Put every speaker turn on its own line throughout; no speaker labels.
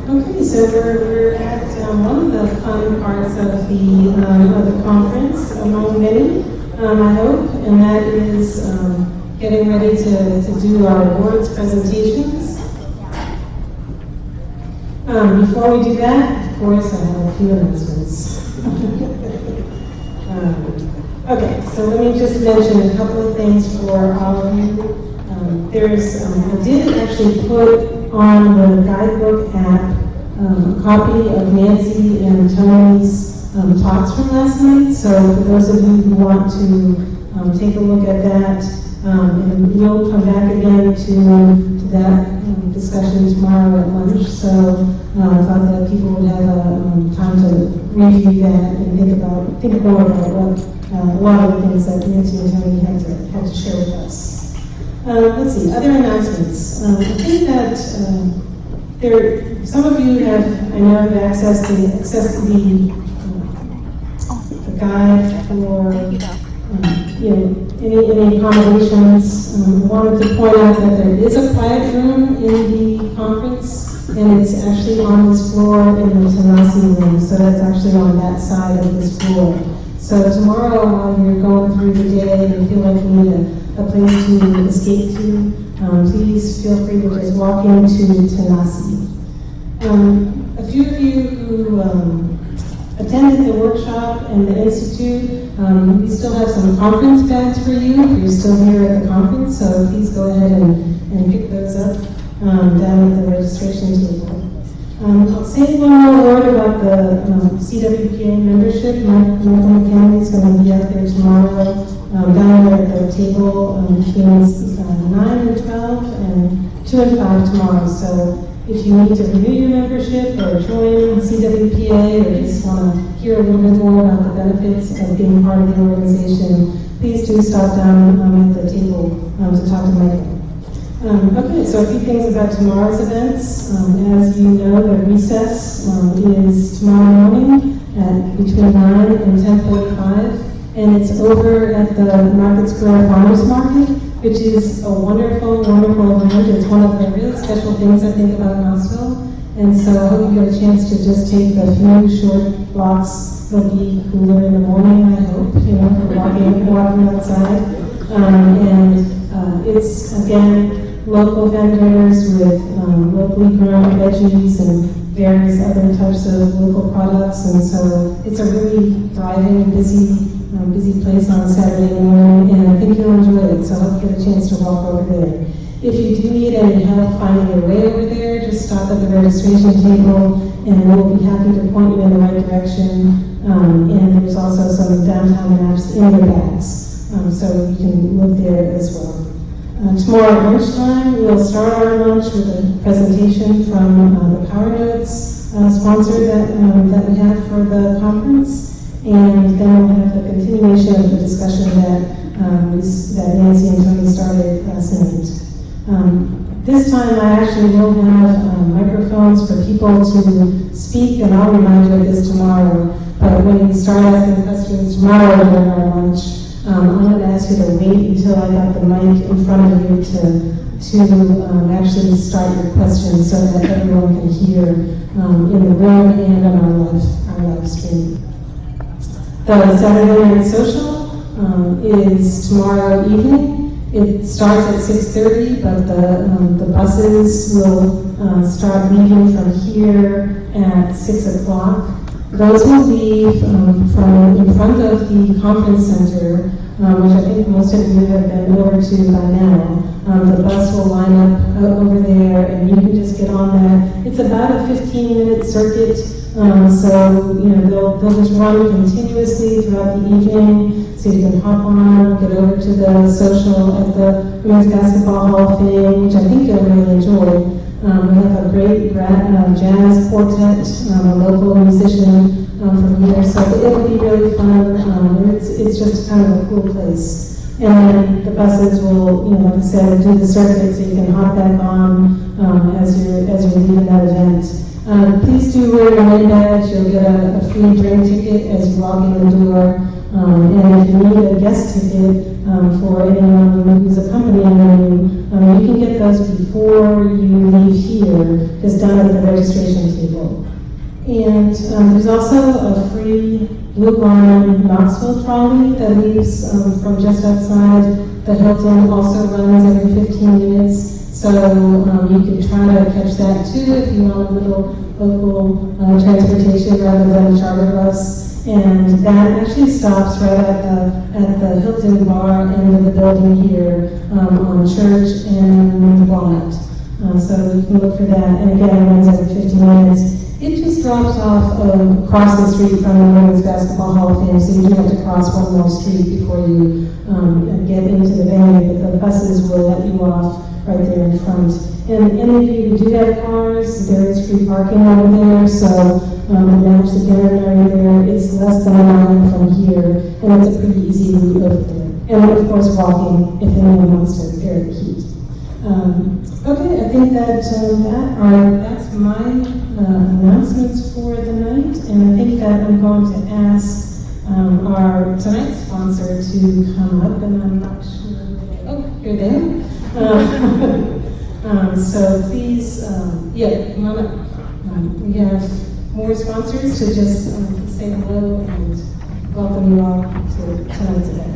Okay, so we're at one of the fun parts of the conference, among many, I hope, and that is getting ready to do our awards presentations. Before we do that, of course, I have a few announcements. Okay, so let me just mention a couple of things for all of you. I did actually put on the guidebook app a copy of Nancy and Tony's talks from last night. So for those of you who want to take a look at that, and we'll come back again to that discussion tomorrow at lunch. So I thought that people would have time to review that and think more about what a lot of the things that Nancy and Tony had to share with us. Let's see, other announcements. I think that some of you I know have access to the guide for any accommodations. I wanted to point out that there is a quiet room in the conference, and it's actually on this floor in the Tanasi room, so that's actually on that side of this floor. So tomorrow, while you're going through the day and you feel like you need a place to escape to, please feel free to just walk into Tanasi. A few of you who attended the workshop and the institute, we still have some conference bags for you if you're still here at the conference, so please go ahead and pick those up down at the registration table. I'll say one more word about the CWPA membership. Michael McKinley is going to be out there tomorrow down there at the table between 9 and 12 and 2 and 5 tomorrow. So if you need to renew your membership or join CWPA or just want to hear a little bit more about the benefits of being part of the organization, please do stop down at the table to talk to Michael. Okay, so a few things about tomorrow's events. As you know, the recess is tomorrow morning at between 9 and 10:45, and it's over at the Market Square Farmers Market, which is a wonderful, wonderful event. It's one of the really special things I think about Knoxville, and so I hope you get a chance to just take a few short walks. It'll be cooler in the morning, I hope, for walking outside. It's, again, local vendors with locally grown veggies and various other types of local products, and so it's a really thriving, busy place on Saturday morning, and I think you'll enjoy it, so I hope you get a chance to walk over there. If you do need any help finding your way over there, just stop at the registration table, and we'll be happy to point you in the right direction, and there's also some downtown maps in your bags, so you can look there as well. Tomorrow at lunchtime, we'll start our lunch with a presentation from the Power Notes sponsor that we have for the conference, and then we'll have the continuation of the discussion that Nancy and Tony started last night. This time I actually will have microphones for people to speak, and I'll remind you of this tomorrow, but when you start asking questions tomorrow during our lunch, I'm going to ask you to wait until I got the mic in front of you to actually start your questions so that everyone can hear in the room and on our live stream. The Saturday Night Social is tomorrow evening. It starts at 6:30, but the buses will start leaving from here at 6 o'clock. Those will be from in front of the conference center, which I think most of you have been over to by now. The bus will line up over there, and you can just get on that. It's about a 15-minute circuit, so they'll just run continuously throughout the evening, so you can hop on, get over to the social at the Women's Basketball Hall of Fame, which I think you'll really enjoy. We have a great jazz quartet, a local musician from here, so it'll be really fun. It's just kind of a cool place. And then the buses will, like I said, do the circuit, so you can hop back on as you're leaving that event. Please do wear your name badge. You'll get a free drink ticket as you walk in the door. And if you need a guest ticket for anyone who's accompanying you, you can get those before you leave here, just down at the registration table. And there's also a free Blue Barn Knoxville trolley that leaves from just outside the Hilton. Also runs every 15 minutes. So you can try to catch that too if you want a little local transportation rather than a charter bus. And that actually stops right at the Hilton bar end of the building here on Church and Walnut. So you can look for that. And again, it runs every 15 minutes. It just drops off across the street from the Women's Basketball Hall of Fame, so you do have to cross one more street before you get into the venue, but the buses will let you off right there in front. And any of you who do have cars, there is free parking over there, so manage the dinner area there. It's less than a mile from here, and it's a pretty easy route over there. And of course, walking if anyone wants to bear the heat. Okay, I think that's my announcements for the night, and I think that I'm going to ask our tonight's sponsor to come up, and I'm not sure. Oh, you're there. So please, come on up. We have more sponsors to just say hello and welcome you all to tonight's event.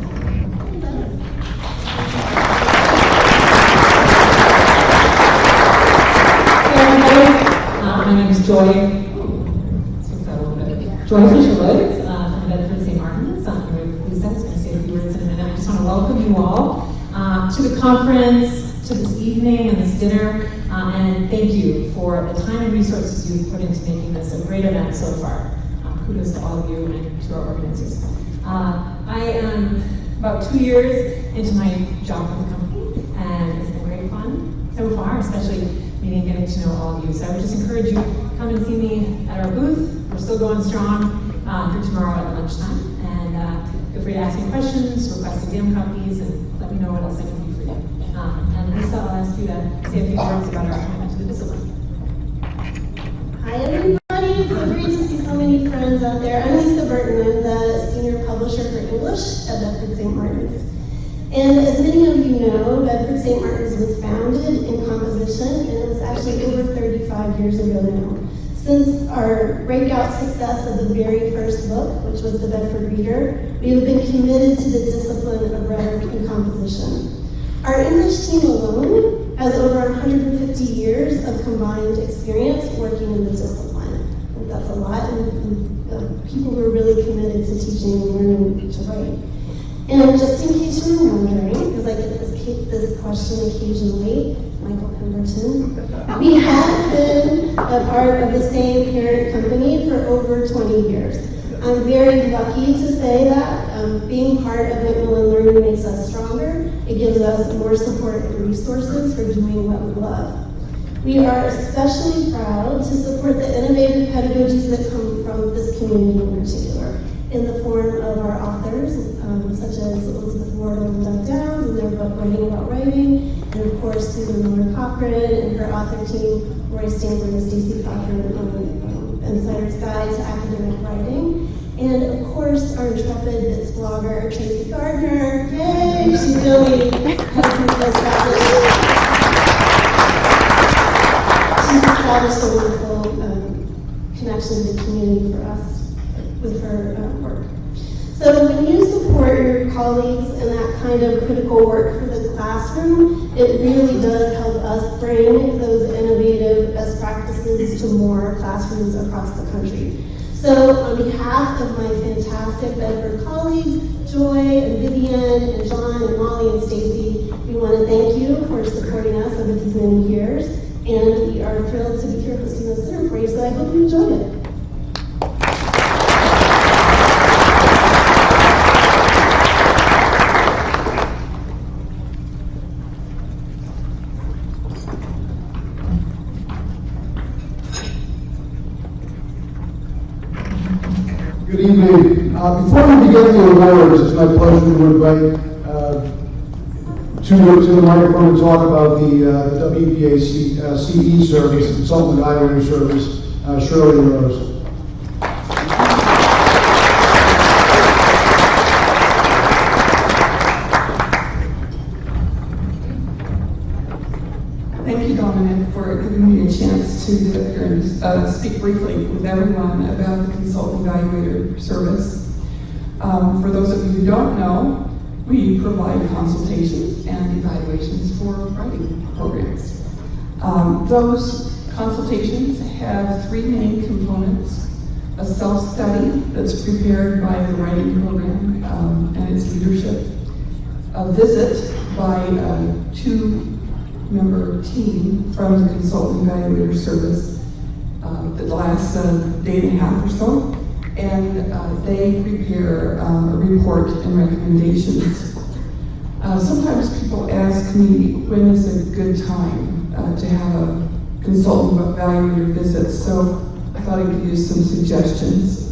My name is Joy. Joy Fisher-Woods from Bedford St. Martin's. I'm here with Lisa. I was going to say a few words in a minute. I just want to welcome you all to the conference, to this evening and this dinner, and thank you for the time and resources you've put into making this a great event so far. Kudos to all of you and to our organizers. I am about 2 years into my job with the company, and it's been great fun so far, especially meeting and getting to know all of you. So I would just encourage you, come and see me at our booth. We're still going strong through tomorrow at lunchtime. And feel free to ask me questions, request exam copies, and let me know what else I can do for you. And Lisa, I'll ask you to say a few words about our commitment to the discipline.
Hi everybody, it's so great to see so many friends out there. I'm Lisa Burton, I'm the Senior Publisher for English at Bedford St. Martin's. And as many of you know, Bedford St. Martin's was founded in composition, and it was actually over 35 years ago now. Since our breakout success of the very first book, which was The Bedford Reader, we have been committed to the discipline of rhetoric and composition. Our English team alone has over 150 years of combined experience working in the discipline. And that's a lot, and people who are really committed to teaching and learning to write. And just in case you're wondering, because I get this question occasionally, Michael Pemberton, we have been a part of the same parent company for over 20 years. I'm very lucky to say that being part of Macmillan Learning makes us stronger. It gives us more support and resources for doing what we love. We are especially proud to support the innovative pedagogies that come from this community in particular, in the form of our authors, such as Elizabeth Wardle and Doug Downs, and their book Writing About Writing, and of course Susan Miller Cochran and her author team, Roy Stanford and Stacey Cochran, Insider's Guide to Academic Writing, and of course our intrepid bits blogger Tracy Gardner. Yay! She really has she's established a wonderful connection to the community for us with her work. So when you support your colleagues in that kind of critical work for the classroom, it really does help us bring those innovative best practices to more classrooms across the country. So on behalf of my fantastic Bedford colleagues, Joy and Vivian and John and Molly and Stacy, we want to thank you for supporting us over these many years, and we are thrilled to be here hosting this dinner for you, so I hope you enjoy it.
Good evening. Before we begin the awards, it's my pleasure to invite to the microphone to talk about the WPA CE service, Consultant Evaluator Service, Shirley Rose.
Thank you, Dominic, for giving me a chance to get up here and speak briefly with everyone about the Consultant Evaluator Service. For those of you who don't know, we provide consultations and evaluations for writing programs. Those consultations have three main components: a self-study that's prepared by the writing program and its leadership, a visit by a two-member team from the Consultant Evaluator Service that lasts a day and a half or so, and they prepare a report and recommendations. Sometimes people ask me, when is a good time to have a consultant evaluator visit? So I thought I'd give you some suggestions.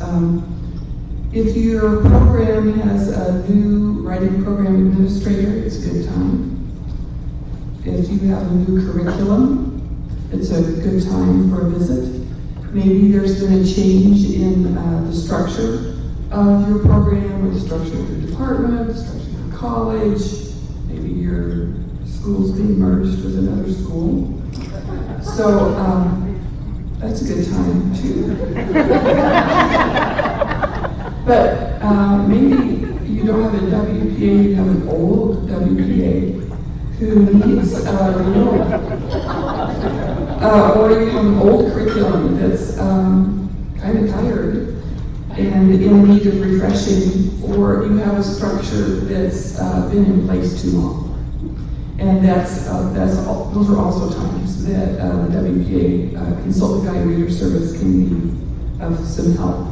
If your program has a new writing program administrator, it's a good time. If you have a new curriculum, it's a good time for a visit. Maybe there's been a change in the structure of your program, or the structure of your department, the structure of your college. Maybe your school's being merged with another school. So that's a good time too. But maybe you don't have a WPA, you have an old WPA who needs renewal. Or you have an old curriculum that's kind of tired and in need of refreshing, or you have a structure that's been in place too long. And those are also times that the WPA Consultant Evaluator Service can be of some help.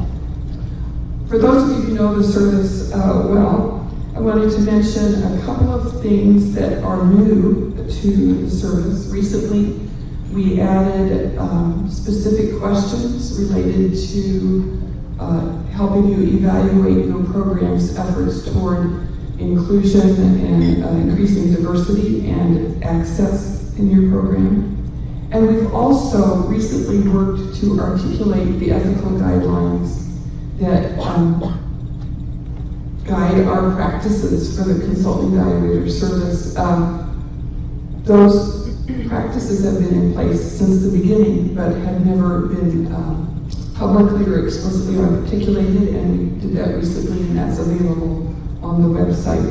For those of you who know the service well, I wanted to mention a couple of things that are new to the service. Recently, we added specific questions related to helping you evaluate your program's efforts toward inclusion and increasing diversity and access in your program. And we've also recently worked to articulate the ethical guidelines that guide our practices for the Consulting Evaluator Service. Those practices have been in place since the beginning, but have never been publicly or explicitly articulated, and we did that recently, and that's available on the website.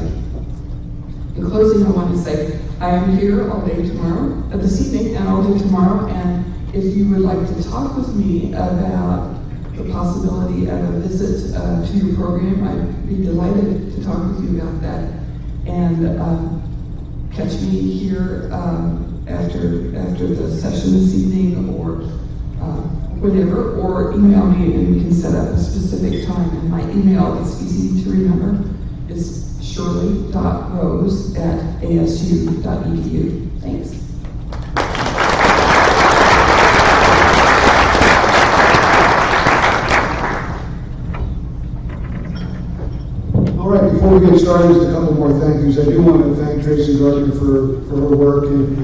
In closing, I want to say I am here all day tomorrow, this evening, and all day tomorrow, and if you would like to talk with me about the possibility of a visit to your program, I'd be delighted to talk with you about that. And catch me here after the session this evening, or whatever, or email me and we can set up a specific time. And my email is easy to remember. It's shirley.rose@asu.edu. Thanks.
All right, before we get started, just a couple more thank yous. I do want to thank Tracy Gardner for her work in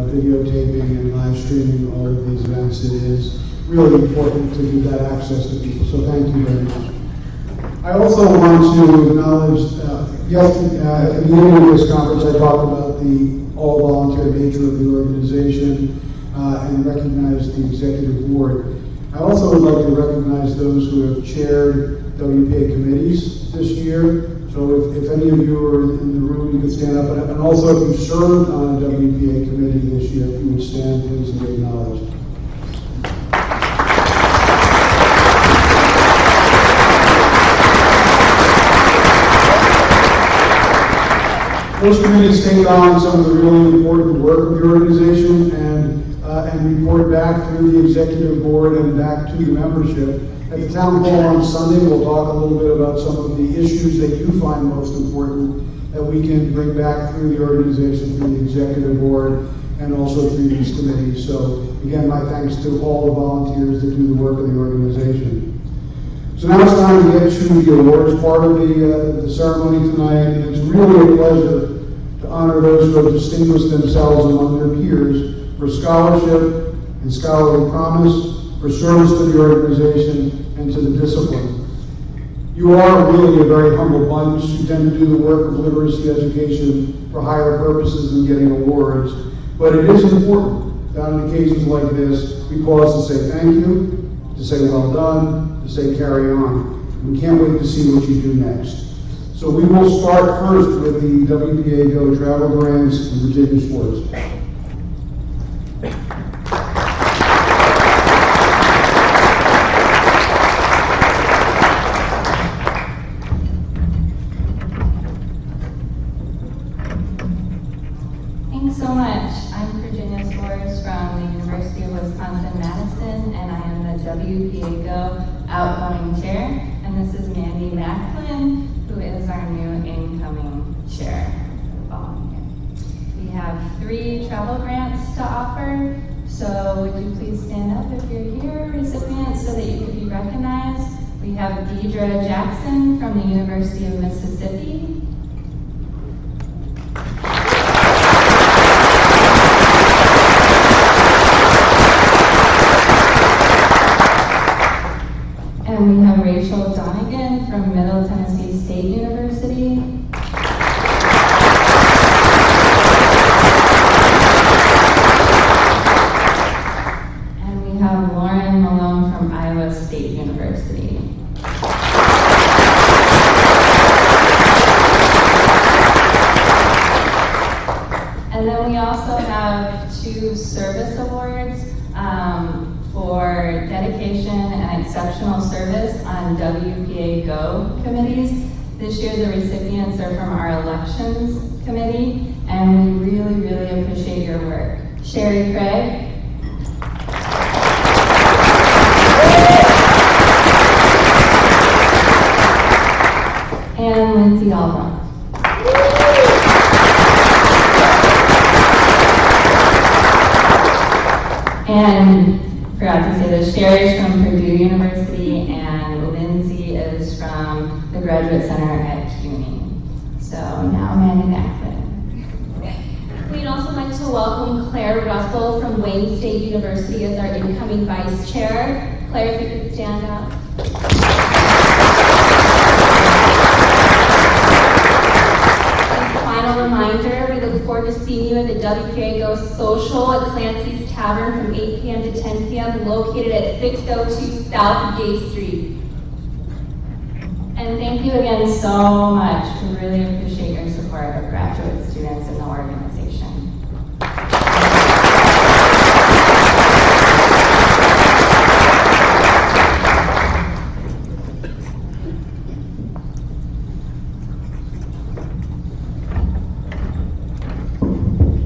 videotaping and live streaming all of these events. It is really important to give that access to people, so thank you very much. I also want to acknowledge, at the beginning of this conference, I talked about the all-volunteer nature of the organization and recognize the executive board. I also would like to recognize those who have chaired WPA committees this year. So if any of you are in the room, you can stand up. And also, if you served on a WPA committee this year, if you would stand, please, and be acknowledged. Those committees take on some of the really important work of the organization and report back through the executive board and back to the membership. At the town hall on Sunday, we'll talk a little bit about some of the issues that you find most important that we can bring back through the organization, through the executive board, and also through these committees. So again, my thanks to all the volunteers that do the work of the organization. So now it's time to get to the awards part of the ceremony tonight, and it's really a pleasure to honor those who have distinguished themselves among their peers for scholarship and scholarly promise, for service to the organization and to the discipline. You are really a very humble bunch. You tend to do the work of literacy education for higher purposes than getting awards. But it is important that on occasions like this, we pause to say thank you, to say well done, to say carry on. We can't wait to see what you do next. So we will start first with the WPA Go Travel Grants and Virginia Sports.
Thanks so much. I'm Virginia Swords from the University of Wisconsin-Madison, and I am the WPA Go outgoing chair. And this is Mandy Macklin, who is our new incoming chair for the following year. We have 3 travel grants to offer, so would you please stand up if you're here, recipients, so that you can be recognized. We have Deidre Jackson from the University of Mississippi. And we have Rachel Donegan from Middle Tennessee State University. And we have Lauren Malone from Iowa State University. And then we also have 2 service awards for dedication and exceptional service on WPA Go committees. This year the recipients are from our elections committee, and we really, really appreciate your work. Sherry Craig. And Lindsay Albrook. And forgot to say that Sherry's from Purdue University and Lindsay is from the Graduate Center at CUNY. So now Mandy Macklin.
We'd also like to welcome Claire Russell from Wayne State University as our incoming vice chair. Claire, if you could stand up. Final reminder, we look forward to seeing you at the WPA Go Social at Clancy's Tavern from 8 p.m. to 10 p.m. located at 602 South Gay Street.
And thank you again so much. We really appreciate your support of graduate students in the organization.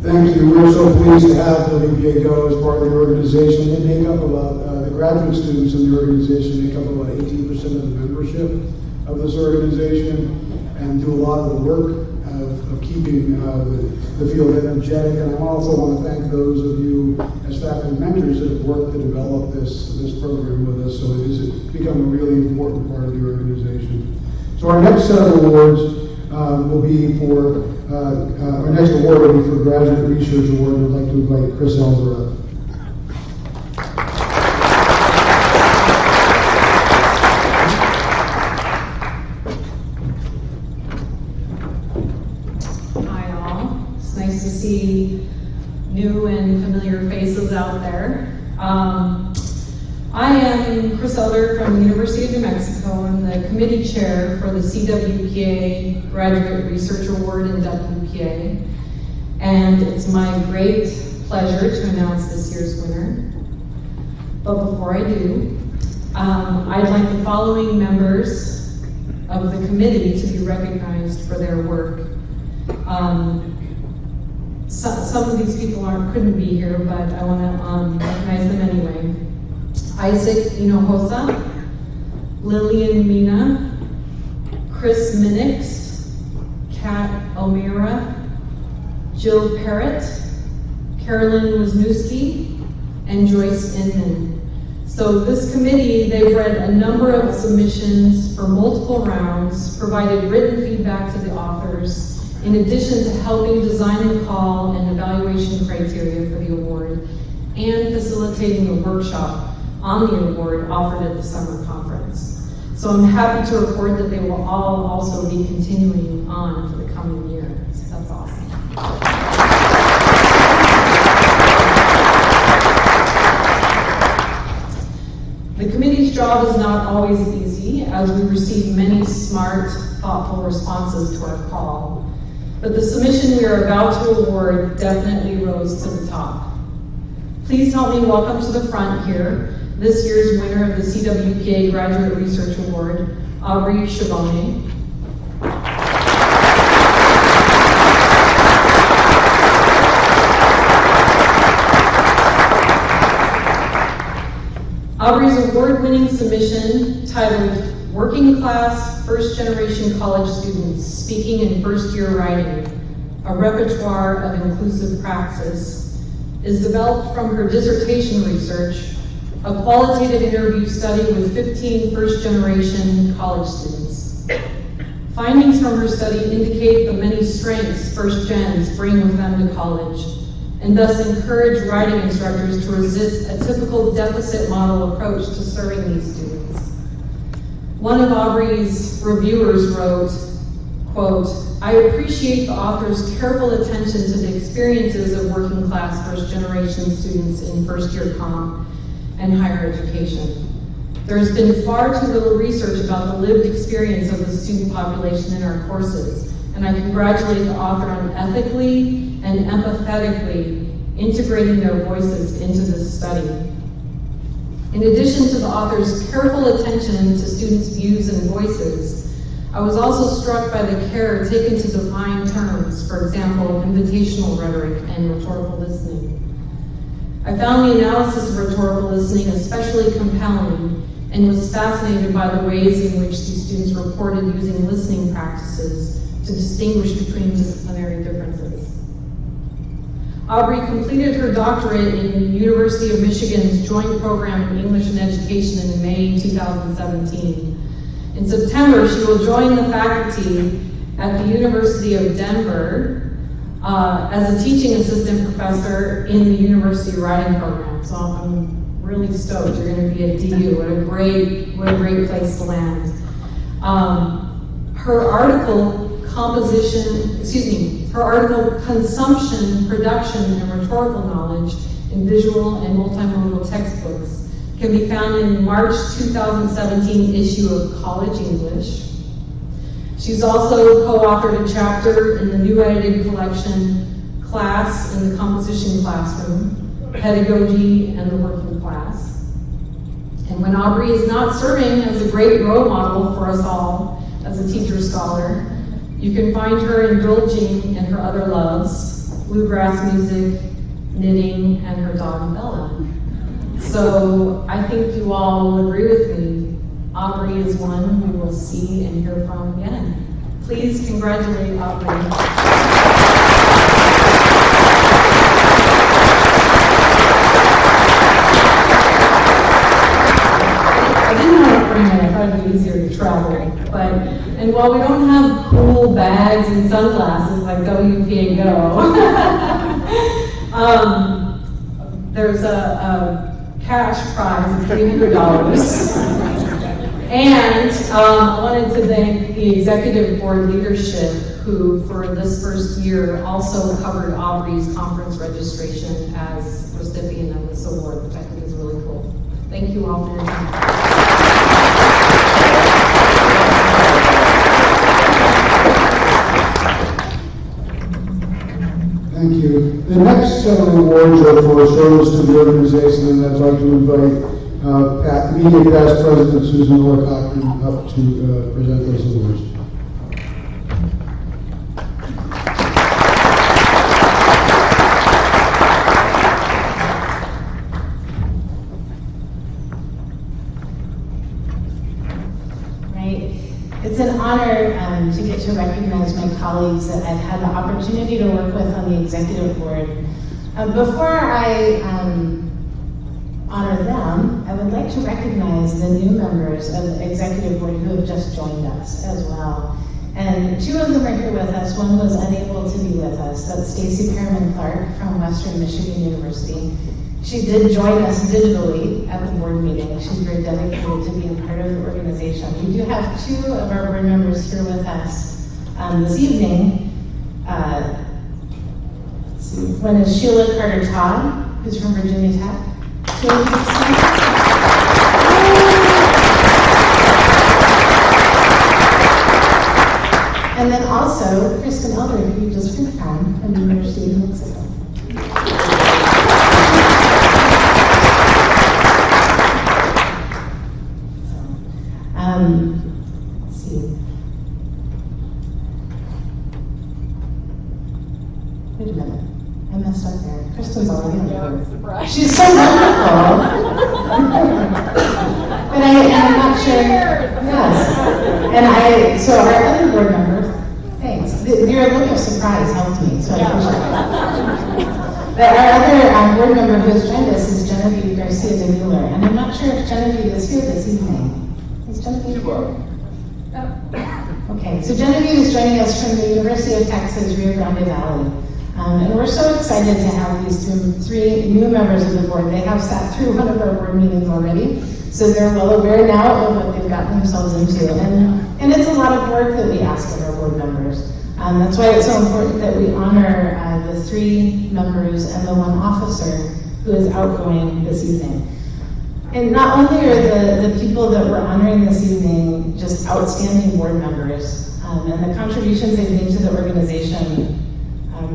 Thank you. We're so pleased to have WPA Go as part of the organization. They make up about, the graduate students in the organization make up about 18% of the membership of this organization and do a lot of the work of keeping the field energetic. And I also want to thank those of you as faculty mentors that have worked to develop this program with us. So it has become a really important part of the organization. So our next set of awards will be for, our next award will be for Graduate Research Award. I'd like to invite Chris Elder up.
Hi all. It's nice to see new and familiar faces out there. I am Chris Elder from the University of New Mexico. I'm the committee chair for the CWPA Graduate Research Award in WPA. And it's my great pleasure to announce this year's winner. But before I do, I'd like the following members of the committee to be recognized for their work. Some of these people couldn't be here, but I want to recognize them anyway. Isaac Hinojosa, Lillian Mina, Chris Minnix, Kat O'Meara, Jill Parrott, Carolyn Wisniewski, and Joyce Inman. So this committee, they've read a number of submissions for multiple rounds, provided written feedback to the authors, in addition to helping design and call and evaluation criteria for the award, and facilitating a workshop on the award offered at the summer conference. So I'm happy to report that they will all also be continuing on for the coming year. So that's awesome. The committee's job is not always easy, as we receive many smart, thoughtful responses to our call. But the submission we are about to award definitely rose to the top. Please help me welcome to the front here this year's winner of the CWPA Graduate Research Award, Aubrey Chabonnet. Aubrey's award-winning submission, titled Working Class First Generation College Students Speaking in First Year Writing, a Repertoire of Inclusive Praxis, is developed from her dissertation research, a qualitative interview study with 15 first-generation college students. Findings from her study indicate the many strengths first gens bring with them to college, and thus encourage writing instructors to resist a typical deficit model approach to serving these students. One of Aubrey's reviewers wrote, quote, "I appreciate the author's careful attention to the experiences of working class first generation students in first year comp and higher education. There has been far too little research about the lived experience of the student population in our courses, and I congratulate the author on ethically and empathetically integrating their voices into this study." In addition to the author's careful attention to students' views and voices, I was also struck by the care taken to define terms, for example, invitational rhetoric and rhetorical listening. I found the analysis of rhetorical listening especially compelling and was fascinated by the ways in which these students reported using listening practices to distinguish between disciplinary differences. Aubrey completed her doctorate in University of Michigan's Joint Program in English and Education in May 2017. In September, she will join the faculty at the University of Denver as a teaching assistant professor in the University Writing Program. So I'm really stoked you're going to be at DU. What a great place to land. Her article Consumption, Production, and Rhetorical Knowledge in Visual and Multimodal Textbooks can be found in March 2017 issue of College English. She's also co-authored a chapter in the new edited collection, Class in the Composition Classroom, Pedagogy and the Working Class. And when Aubrey is not serving as a great role model for us all as a teacher scholar, you can find her indulging in her other loves, bluegrass music, knitting, and her dog Bella. So I think you all will agree with me. Aubrey is one we will see and hear from again. Please congratulate Aubrey. I didn't want to bring it, I thought it'd be easier to travel. And while we don't have cool bags and sunglasses like WPA Go, there's a cash prize of $300. And I wanted to thank the executive board leadership who, for this first year, also covered Aubrey's conference registration as recipient of this award, which I think is really cool. Thank you all for your time.
Thank you. The next set of awards are for service to the organization, and I'd like to invite immediate past President Susan Orcock up to present those awards.
It's an honor to get to recognize my colleagues that I've had the opportunity to work with on the executive board. Before I honor them, I would like to recognize the new members of the executive board who have just joined us as well. And two of them are here with us. One was unable to be with us. That's Stacy Perriman Clark from Western Michigan University. She did join us digitally at the board meeting. She's very dedicated to being part of the organization. We do have 2 of our board members here with us this evening. Let's see. One is Sheila Carter-Todd, who's from Virginia Tech. Sheila, please stand. And then also Kristen Elder, who you just heard from the University of New Mexico. Let's see. Wait a minute. I messed up there. Kristen's already on the board. She's so wonderful. But I'm not sure. Yes. And so our other board member, thanks. Your look of surprise helped me, so I appreciate it. But our other board member who has joined us is Genevieve Garcia de Mueller. And I'm not sure if Genevieve is here this evening. Is Genevieve here? Okay, so Genevieve is joining us from the University of Texas, Rio Grande Valley. And we're so excited to have these 3 new members of the board. They have sat through one of our board meetings already, so they're well aware now of what they've gotten themselves into. And it's a lot of work that we ask of our board members. That's why it's so important that we honor the 3 members and the 1 officer who is outgoing this evening. And not only are the people that we're honoring this evening just outstanding board members, and the contributions they've made to the organization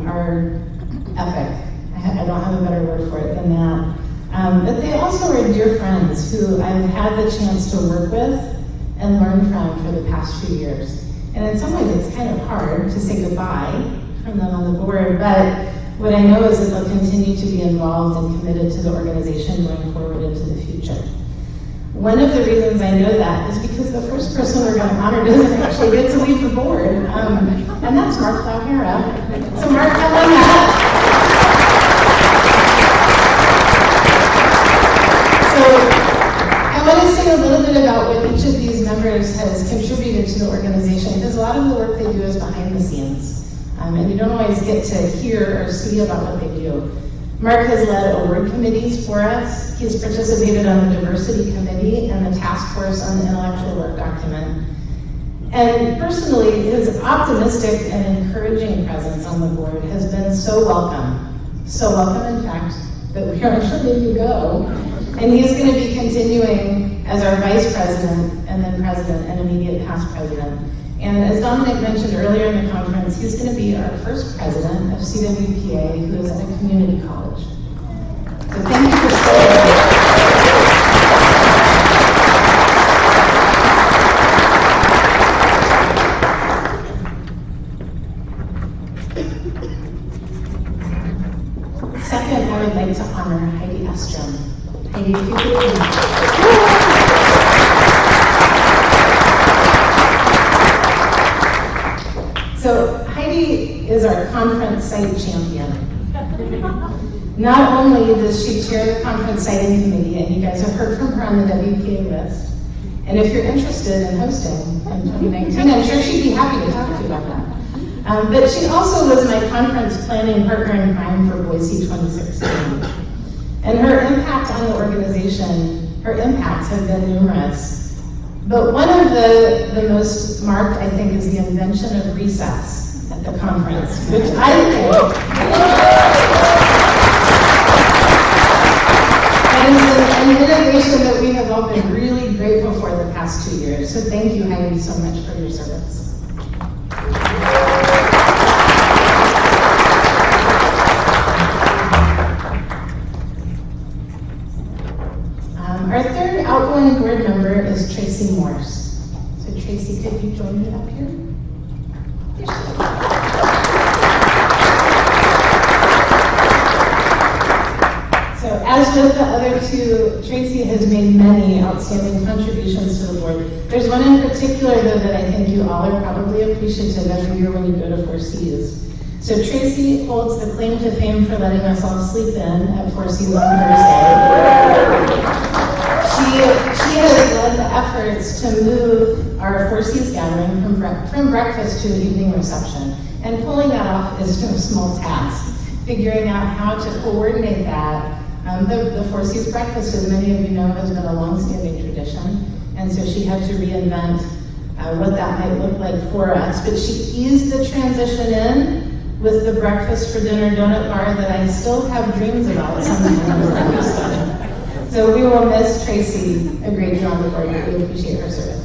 are epic. I don't have a better word for it than that. But they also are dear friends who I've had the chance to work with and learn from for the past few years. And in some ways it's kind of hard to say goodbye from them on the board, but what I know is that they'll continue to be involved and committed to the organization going forward into the future. One of the reasons I know that is because the first person we're going to honor doesn't actually get to leave the board, and that's Mark Flauhera. So Mark, come on up. So I want to say a little bit about what each of these members has contributed to the organization, because a lot of the work they do is behind the scenes. And you don't always get to hear or see about what they do. Mark has led award committees for us. He's participated on the diversity committee and the task force on the intellectual work document. And personally, his optimistic and encouraging presence on the board has been so welcome. So welcome, in fact, that we are actually letting you go. And he's going to be continuing as our vice president and then president and immediate past president. And as Dominic mentioned earlier in the conference, he's going to be our first president of CWPA, who is at a community college. So thank you for staying. Second, I would like to honor Heidi Estrom. Heidi, if you could please. So Heidi is our conference site champion. Not only does she chair the conference siting committee, and you guys have heard from her on the WPA list, and if you're interested in hosting in 2019, I'm sure she'd be happy to talk to you about that. But she also was my conference planning partner in crime for Boise 2016. And her impact on the organization, her impacts have been numerous. But one of the most marked, I think, is the invention of recess at the conference, which I think is an innovation that we have all been really grateful for the past 2 years. So thank you, Heidi, so much for your service. Our third outgoing board member is Tracy Morse. So Tracy, could you join me up here? So as with the other 2, Tracy has made many outstanding contributions to the board. There's one in particular, though, that I think you all are probably appreciative every year when you go to Four Seas. So Tracy holds the claim to fame for letting us all sleep in at Four Seas on Thursday. She has led the efforts to move our Four Seas gathering from breakfast to an evening reception. And pulling that off is no small task. Figuring out how to coordinate that The Four Seas breakfast, as many of you know, has been a long-standing tradition, and so she had to reinvent what that might look like for us. But she eased the transition in with the breakfast for dinner donut bar that I still have dreams about sometimes. So we will miss Tracy a great deal on the board, but we appreciate her service.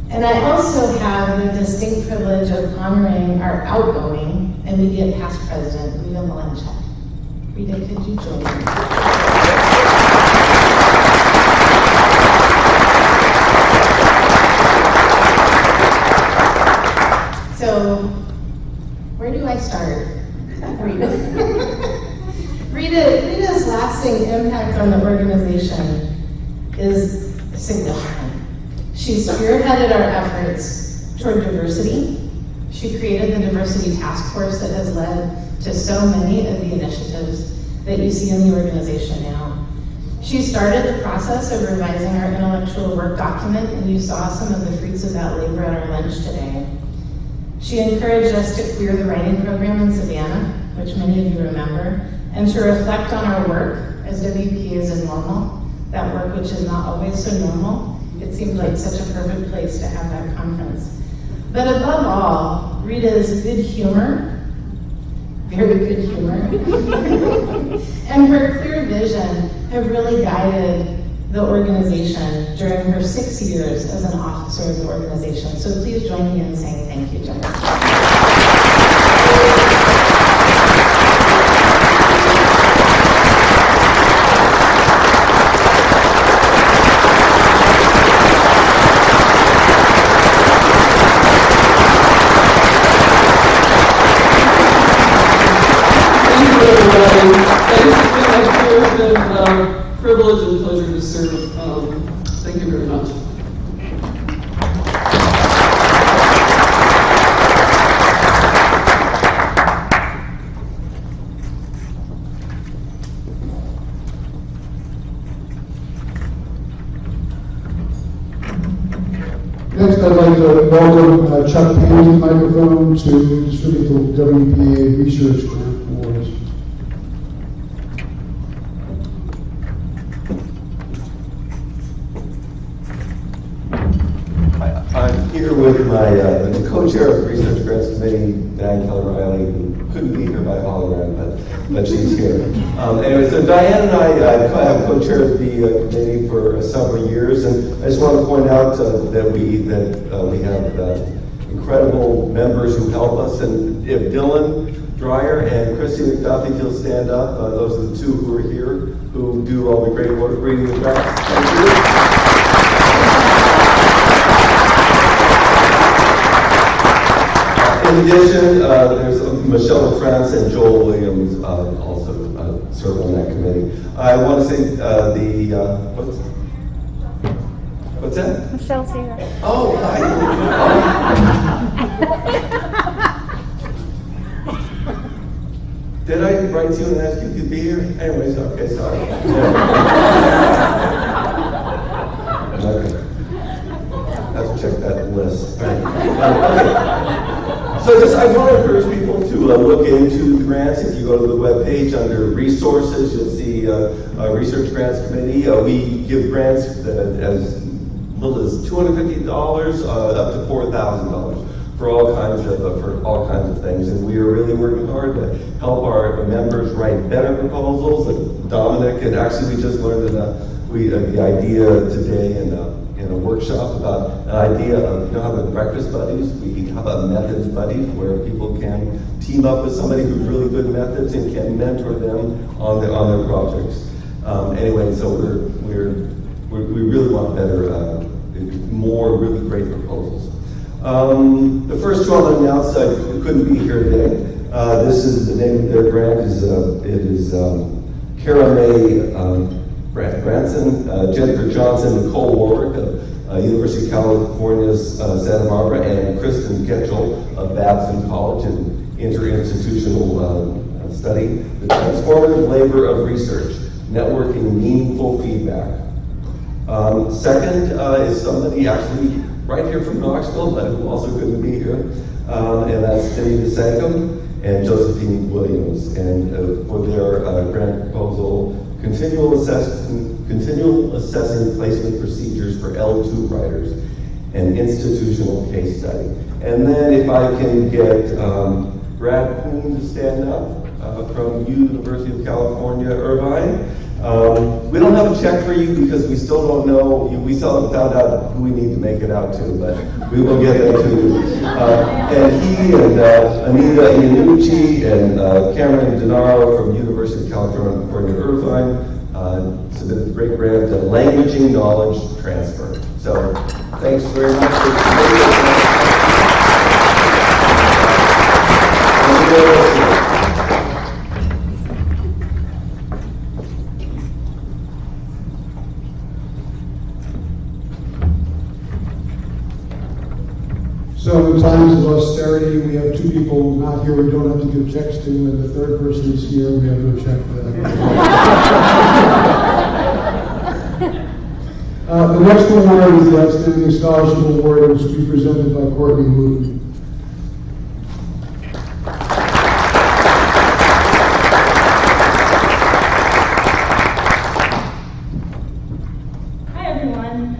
And I also have the distinct privilege of honoring our outgoing immediate past president, Rita Malenchak. Rita, could you join me? So, where do I start? Rita. Rita's lasting impact on the organization is significant. She spearheaded our efforts toward diversity. She created the diversity task force that has led to so many of the initiatives that you see in the organization now. She started the process of revising our intellectual work document, and you saw some of the fruits of that labor at our lunch today. She encouraged us to clear the writing program in Savannah, which many of you remember, and to reflect on our work as WPAs in normal, that work which is not always so normal. It seemed like such a perfect place to have that conference. But above all, Rita's good humor, very good humor, and her clear vision have really guided the organization during her 6 years as an officer of the organization. So please join me in saying thank you, Jennifer.
It's been a privilege and pleasure to serve. Thank you very much.
Next, I'd like to welcome Chuck Payne to the microphone to distribute the WPA Research Grant Awards.
I'm here with my the co-chair of the Research Grants Committee, Diane Keller Riley, who couldn't be here by hologram, but she's here. Anyway, so Diane and I have co-chaired the committee for several years, and I just want to point out that we have incredible members who help us. And if Dylan Dreyer and Christy McDuffie, if you'll stand up, those are the two who are here, who do all the great work reading the grants. Thank you. In addition, there's Michelle France and Joel Williams also serve on that committee. I want to say what's that?
Michelle's here.
Oh, hi. Did I write to you and ask you if you'd be here? Anyways, okay, sorry. Okay. Have to check that list. Right. Okay. So I want to encourage people to look into the grants. If you go to the webpage under resources, you'll see Research Grants Committee. We give grants as little as $250 up to $4,000 for all kinds of things. And we are really working hard to help our members write better proposals. Dominic, and actually we just learned the idea today in a workshop about an idea of having breakfast buddies. We have a methods buddy where people can team up with somebody who's really good methods and can mentor them on their projects. Anyway, so we really want better, more really great proposals. The first two I'll announce couldn't be here today. This is the name of their grant. It is Kara May Branson, Jennifer Johnson, Nicole Warwick of University of California's Santa Barbara, and Kristen Ketchel of Babson College in Interinstitutional Study. The Transformative Labor of Research, Networking Meaningful Feedback. Second is somebody actually right here from Knoxville, but who also couldn't be here. And that's Denny DeSankum and Josephine Williams, and for their grant proposal, continual assessing placement procedures for L2 writers, an institutional case study. And then if I can get Brad Kuhn to stand up from University of California, Irvine. We don't have a check for you because we still don't know, we still haven't found out who we need to make it out to, but we will get that to you. And he and Anita Iannucci and Cameron Denaro from University of California, Irvine submitted a great grant to languaging knowledge transfer. So thanks very much for
So in times of austerity, we have two people not here we don't have to give checks to, and the third person is here, we have no check for that. The next award is the Outstanding Scholarship Award, which will be presented by Courtney Wooten.
Hi everyone.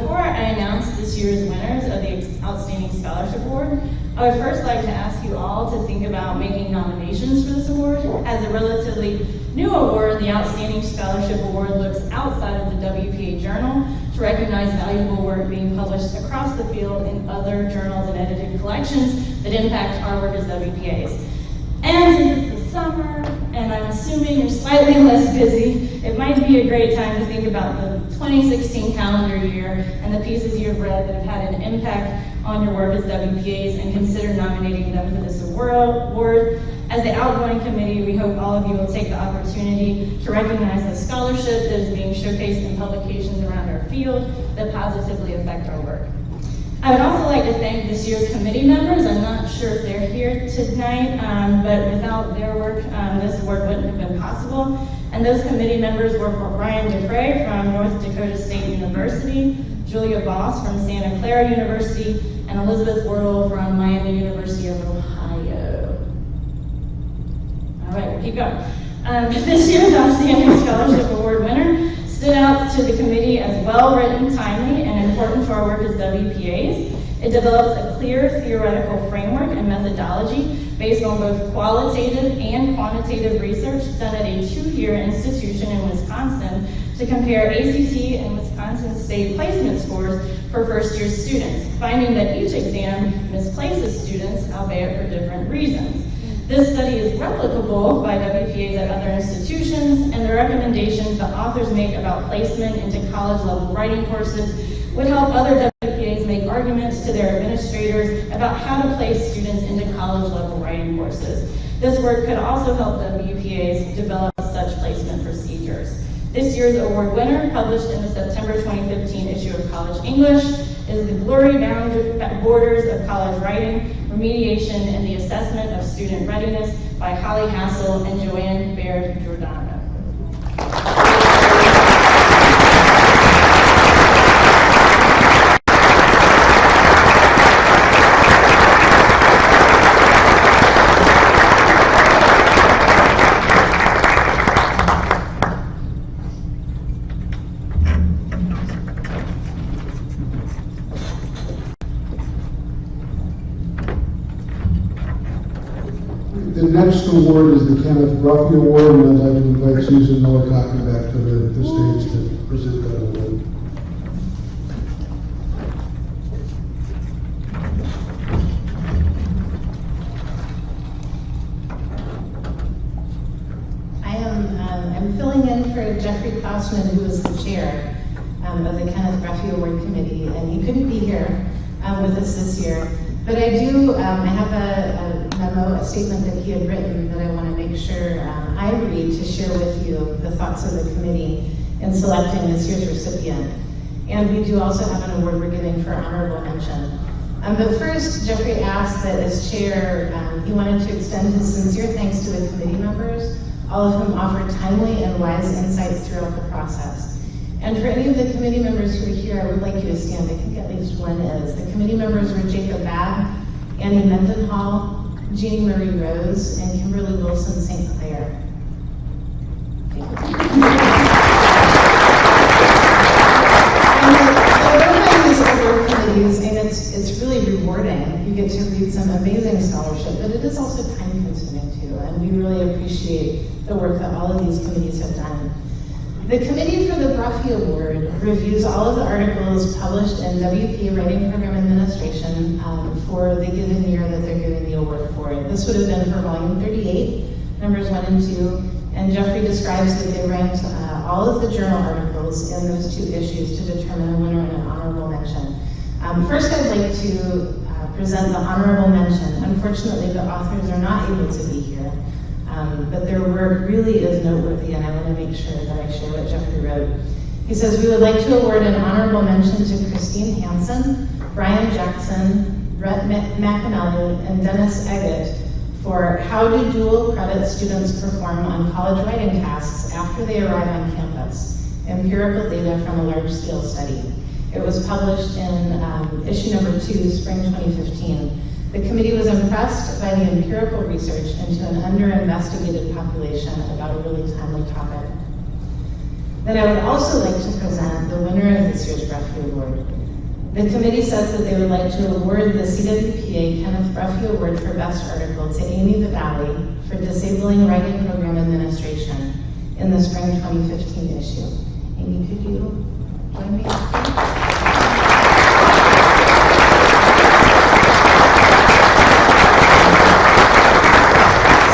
Before I announce this year's winners of the Outstanding Scholarship Award, I would first like to ask you all to think about making nominations for this award. As a relatively new award, the Outstanding Scholarship Award looks outside of the WPA Journal to recognize valuable work being published across the field in other journals and edited collections that impact our work as WPAs. And since it's the summer, and I'm assuming you're slightly less busy, it might be a great time to think about the 2016 calendar year and the pieces you've read that have had an impact on your work as WPAs and consider nominating them for this award. As the outgoing committee, we hope all of you will take the opportunity to recognize the scholarship that is being showcased in publications around our field that positively affect our work. I would also like to thank this year's committee members. I'm not sure if they're here tonight, but without their work, this award wouldn't have been possible. And those committee members were Brian DeFrey from North Dakota State University, Julia Voss from Santa Clara University, and Elizabeth Wardle from Miami University of Ohio. All right, we'll keep going. This year's Outstanding Scholarship Award winner stood out to the committee as well-written, timely, and important to our work as WPAs. It develops a clear theoretical framework and methodology based on both qualitative and quantitative research done at a 2-year institution in Wisconsin to compare ACT and Wisconsin state placement scores for first-year students, finding that each exam misplaces students, albeit for different reasons. This study is replicable by WPAs at other institutions, and the recommendations the authors make about placement into college-level writing courses would help other WPAs make arguments to their administrators about how to place students into college-level writing courses. This work could also help WPAs develop such placement procedures. This year's award winner, published in the September 2015 issue of College English, is The Glory-Bound Borders of College Writing, Remediation and the Assessment of Student Readiness by Holly Hassel and Joanne Baird Giordano.
The next award is the Kenneth Ruffy Award, and I'd like to invite Susan Millicock back to the stage to present that award.
I'm filling in for Jeffrey Klausman, who is the chair of the Kenneth Ruffy Award Committee, and he couldn't be here with us this year. But I do, I have a memo, a statement that he had written that I want to make sure I read to share with you the thoughts of the committee in selecting this year's recipient. And we do also have an award we're giving for honorable mention. But first, Jeffrey asked that as chair, he wanted to extend his sincere thanks to the committee members, all of whom offered timely and wise insights throughout the process. And for any of the committee members who are here, I would like you to stand. I think at least one is. The committee members were Jacob Babb, Annie Mendenhall, Jeannie Marie Rose, and Kimberly Wilson St. Clair. Thank you. And it's really rewarding. You get to read some amazing scholarship, but it is also time consuming too, and we really appreciate the work that all of these committees have done. The Committee for the Bruffy Award reviews all of the articles published in WPA Writing Program Administration for the given year that they're giving the award for. This would have been for volume 38, numbers 1 and 2, and Jeffrey describes that they ranked all of the journal articles in those 2 issues to determine a winner and an honorable mention. First, I'd like to present the honorable mention. Unfortunately, the authors are not able to be here, but their work really is noteworthy, and I want to make sure that I share what Jeffrey wrote. He says, we would like to award an honorable mention to Christine Hansen, Brian Jackson, Brett McAnally, and Dennis Eggett for how do dual credit students perform on college writing tasks after they arrive on campus, empirical data from a large-scale study. It was published in issue number 2, spring 2015. The committee was impressed by the empirical research into an under-investigated population about a really timely topic. Then I would also like to present the winner of this year's Bruffy Award. The committee says that they would like to award the CWPA Kenneth Bruffy Award for Best Article to Amy Valley for Disabling Writing Program Administration in the spring 2015 issue. Amy, could you join me?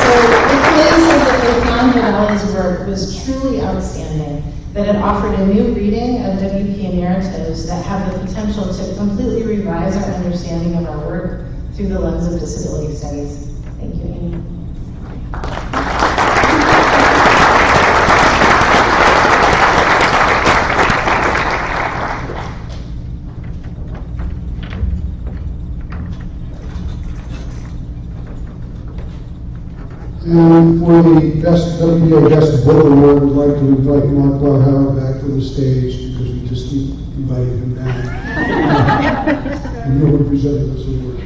So the committee says that they found Valley's work was truly outstanding, that it offered a new reading of WPA narratives that have the potential to completely revise our understanding of our work through the lens of disability studies. Thank you, Amy.
And for the best WPA Best Book Award, we'd like to invite Mark Blauhauer back to the stage because we just keep inviting him back. And he'll be presenting this award.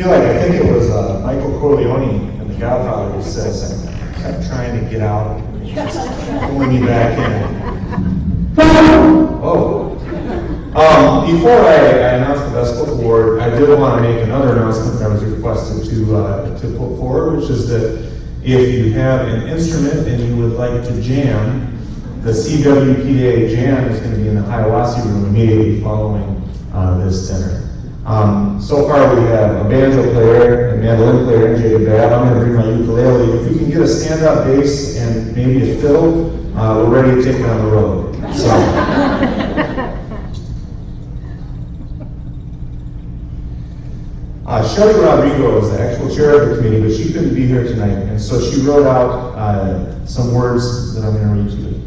I think it was Michael Corleone in The Godfather who says, I kept trying to get out, pulling me back in. Oh. Before I announce the Best Book Award, I did want to make another announcement that I was requested to put forward, which is that if you have an instrument and you would like to jam, the CWPA jam is going to be in the Hiawassee room immediately following this dinner. So far we have a banjo player, a mandolin player, and Jacob Babb. I'm going to bring my ukulele. If we can get a stand-up bass and maybe a fiddle, we're ready to take it on the road. So. Shelly Rodrigo is the actual chair of the committee, but she couldn't be here tonight, and so she wrote out some words that I'm going to read to you.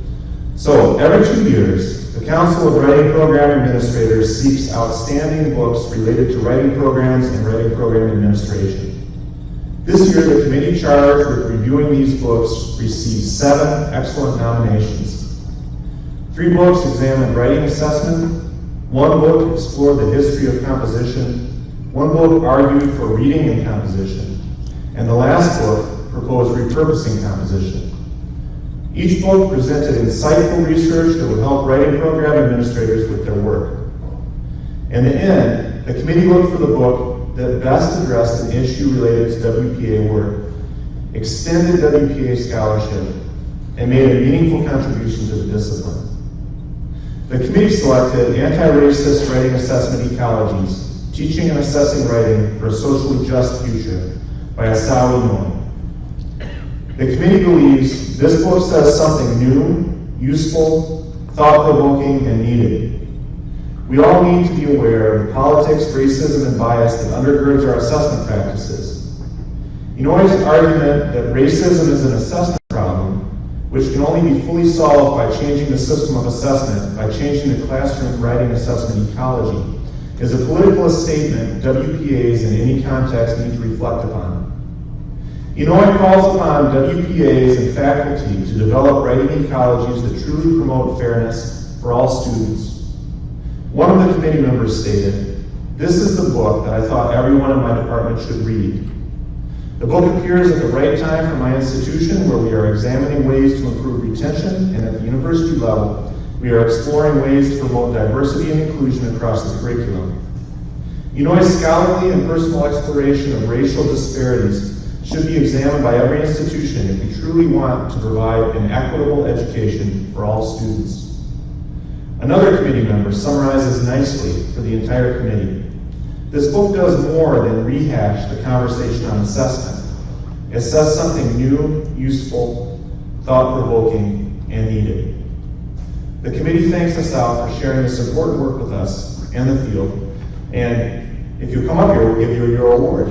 So, every 2 years, the Council of Writing Program Administrators seeks outstanding books related to writing programs and writing program administration. This year, the committee charged with reviewing these books received 7 excellent nominations. 3 books examined writing assessment, 1 book explored the history of composition, 1 book argued for reading and composition, and the last book proposed repurposing composition. Each book presented insightful research that would help writing program administrators with their work. In the end, the committee looked for the book that best addressed an issue related to WPA work, extended WPA scholarship, and made a meaningful contribution to the discipline. The committee selected Anti-Racist Writing Assessment Ecologies, Teaching and Assessing Writing for a Socially Just Future by Asawi Noy. The committee believes this book says something new, useful, thought-provoking, and needed. We all need to be aware of the politics, racism, and bias that undergirds our assessment practices. Noy's argument that racism is an assessment problem, which can only be fully solved by changing the system of assessment, by changing the classroom writing assessment ecology, is a political statement WPAs in any context need to reflect upon. Illinois calls upon WPAs and faculty to develop writing ecologies that truly promote fairness for all students. One of the committee members stated, "This is the book that I thought everyone in my department should read." The book appears at the right time for my institution, where we are examining ways to improve retention, and at the university level, we are exploring ways to promote diversity and inclusion across the curriculum. Illinois' scholarly and personal exploration of racial disparities should be examined by every institution if we truly want to provide an equitable education for all students. Another committee member summarizes nicely for the entire committee. This book does more than rehash the conversation on assessment. It says something new, useful, thought-provoking, and needed. The committee thanks the South for sharing this important work with us and the field, and if you come up here, we'll give you your award.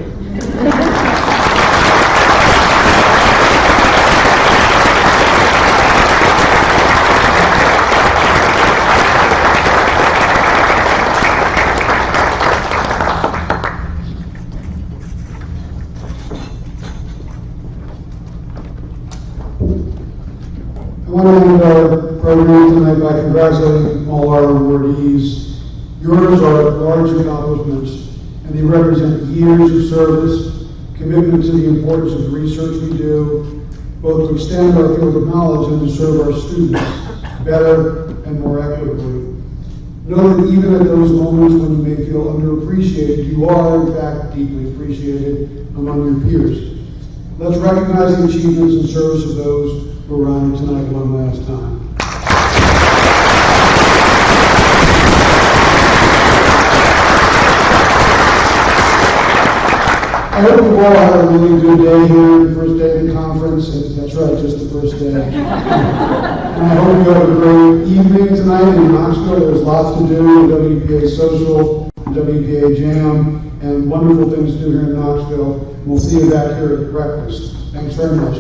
I want to end our program tonight by congratulating all our awardees. Yours are large accomplishments, and they represent years of service, commitment to the importance of the research we do, both to extend our field of knowledge and to serve our students better and more equitably. Know that even at those moments when you may feel underappreciated, you are in fact deeply appreciated among your peers. Let's recognize the achievements and service of those who are honored tonight one last time. I hope you all had a really good day here, the first day of the conference, and that's right, just the first day. And I hope you have a great evening tonight in Knoxville. There's lots to do, WPA Social, WPA Jam, and wonderful things to do here in Knoxville. We'll see you back here at breakfast. Thanks very much.